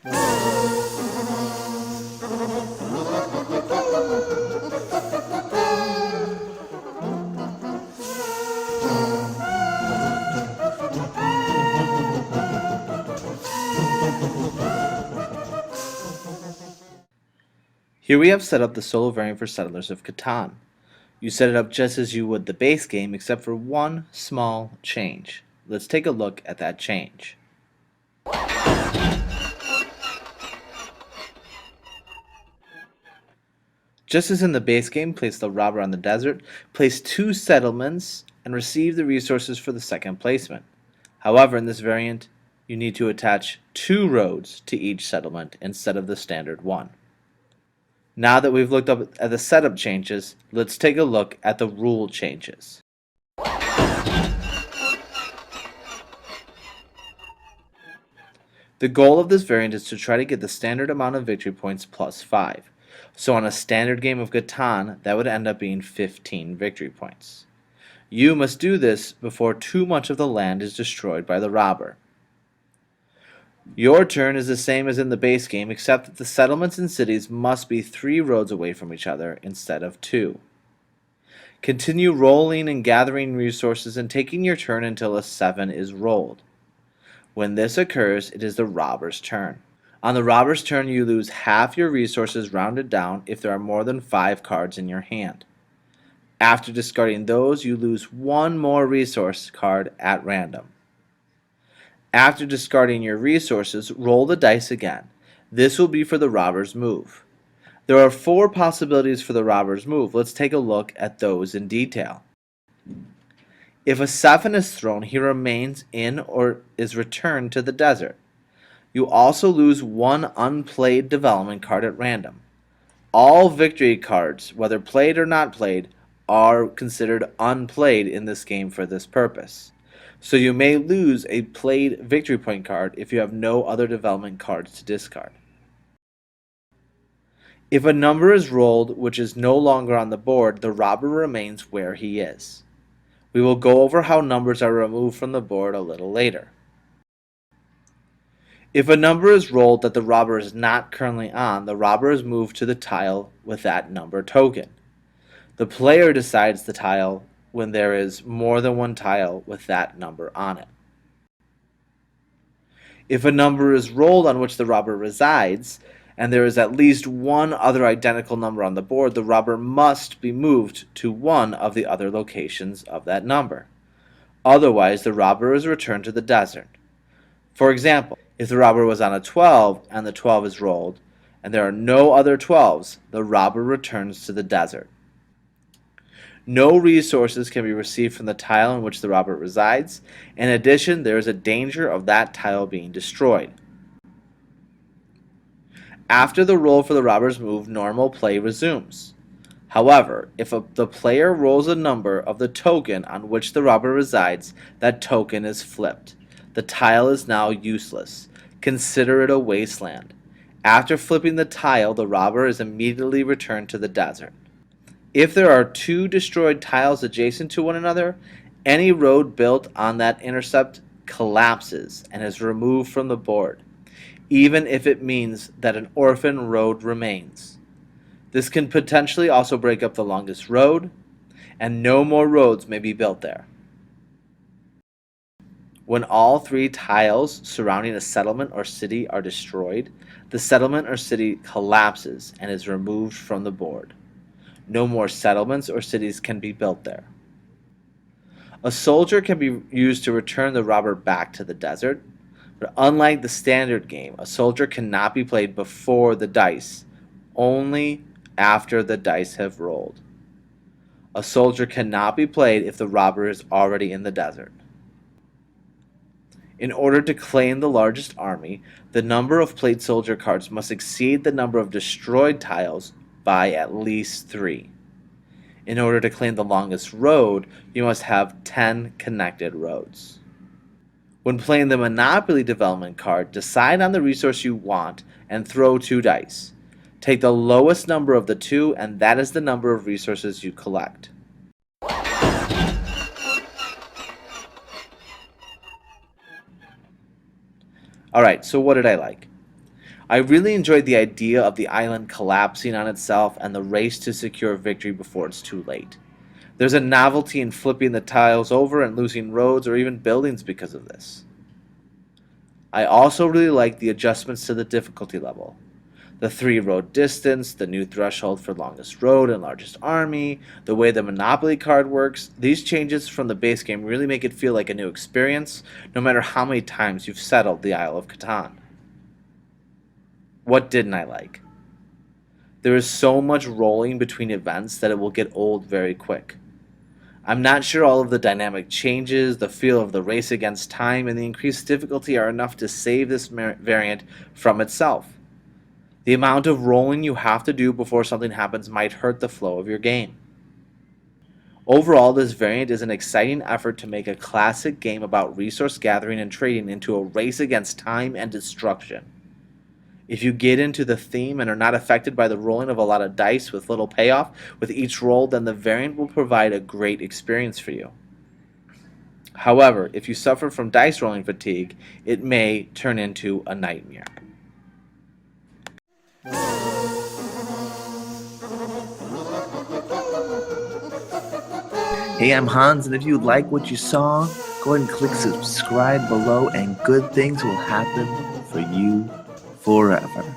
Here we have set up the solo variant for Settlers of Catan. You set it up just as you would the base game except for one small change. Let's take a look at that change. Just as in the base game, place the robber on the desert, place 2 settlements, and receive the resources for the second placement. However, in this variant, you need to attach 2 roads to each settlement instead of the standard one. Now that we've looked up at the setup changes, let's take a look at the rule changes. The goal of this variant is to try to get the standard amount of victory points plus 5. So on a standard game of Catan, that would end up being 15 victory points. You must do this before too much of the land is destroyed by the robber. Your turn is the same as in the base game, except that the settlements and cities must be 3 roads away from each other instead of 2. Continue rolling and gathering resources and taking your turn until a 7 is rolled. When this occurs, it is the robber's turn. On the robber's turn, you lose half your resources rounded down if there are more than 5 cards in your hand. After discarding those, you lose 1 more resource card at random. After discarding your resources, roll the dice again. This will be for the robber's move. There are 4 possibilities for the robber's move. Let's take a look at those in detail. If a 7 is thrown, he remains in or is returned to the desert. You also lose 1 unplayed development card at random. All victory cards, whether played or not played, are considered unplayed in this game for this purpose. So you may lose a played victory point card if you have no other development cards to discard. If a number is rolled which is no longer on the board, the robber remains where he is. We will go over how numbers are removed from the board a little later. If a number is rolled that the robber is not currently on, the robber is moved to the tile with that number token. The player decides the tile when there is more than 1 tile with that number on it. If a number is rolled on which the robber resides, and there is at least 1 other identical number on the board, the robber must be moved to one of the other locations of that number. Otherwise, the robber is returned to the desert. For example, if the robber was on a 12 and the 12 is rolled, and there are no other 12s, the robber returns to the desert. No resources can be received from the tile in which the robber resides. In addition, there is a danger of that tile being destroyed. After the roll for the robber's move, normal play resumes. However, if the player rolls a number of the token on which the robber resides, that token is flipped. The tile is now useless. Consider it a wasteland. After flipping the tile, the robber is immediately returned to the desert. If there are 2 destroyed tiles adjacent to one another, any road built on that intercept collapses and is removed from the board, even if it means that an orphan road remains. This can potentially also break up the longest road, and no more roads may be built there. When all 3 tiles surrounding a settlement or city are destroyed, the settlement or city collapses and is removed from the board. No more settlements or cities can be built there. A soldier can be used to return the robber back to the desert, but unlike the standard game, a soldier cannot be played before the dice, only after the dice have rolled. A soldier cannot be played if the robber is already in the desert. In order to claim the largest army, the number of played soldier cards must exceed the number of destroyed tiles by at least 3. In order to claim the longest road, you must have 10 connected roads. When playing the Monopoly development card, decide on the resource you want and throw 2 dice. Take the lowest number of the 2, and that is the number of resources you collect. Alright, so what did I like? I really enjoyed the idea of the island collapsing on itself and the race to secure victory before it's too late. There's a novelty in flipping the tiles over and losing roads or even buildings because of this. I also really like the adjustments to the difficulty level. The 3 road distance, the new threshold for longest road and largest army, the way the Monopoly card works, these changes from the base game really make it feel like a new experience, no matter how many times you've settled the Isle of Catan. What didn't I like? There is so much rolling between events that it will get old very quick. I'm not sure all of the dynamic changes, the feel of the race against time, and the increased difficulty are enough to save this variant from itself. The amount of rolling you have to do before something happens might hurt the flow of your game. Overall, this variant is an exciting effort to make a classic game about resource gathering and trading into a race against time and destruction. If you get into the theme and are not affected by the rolling of a lot of dice with little payoff with each roll, then the variant will provide a great experience for you. However, if you suffer from dice rolling fatigue, it may turn into a nightmare. Hey, I'm Hans, and if you like what you saw, go ahead and click subscribe below, and good things will happen for you forever.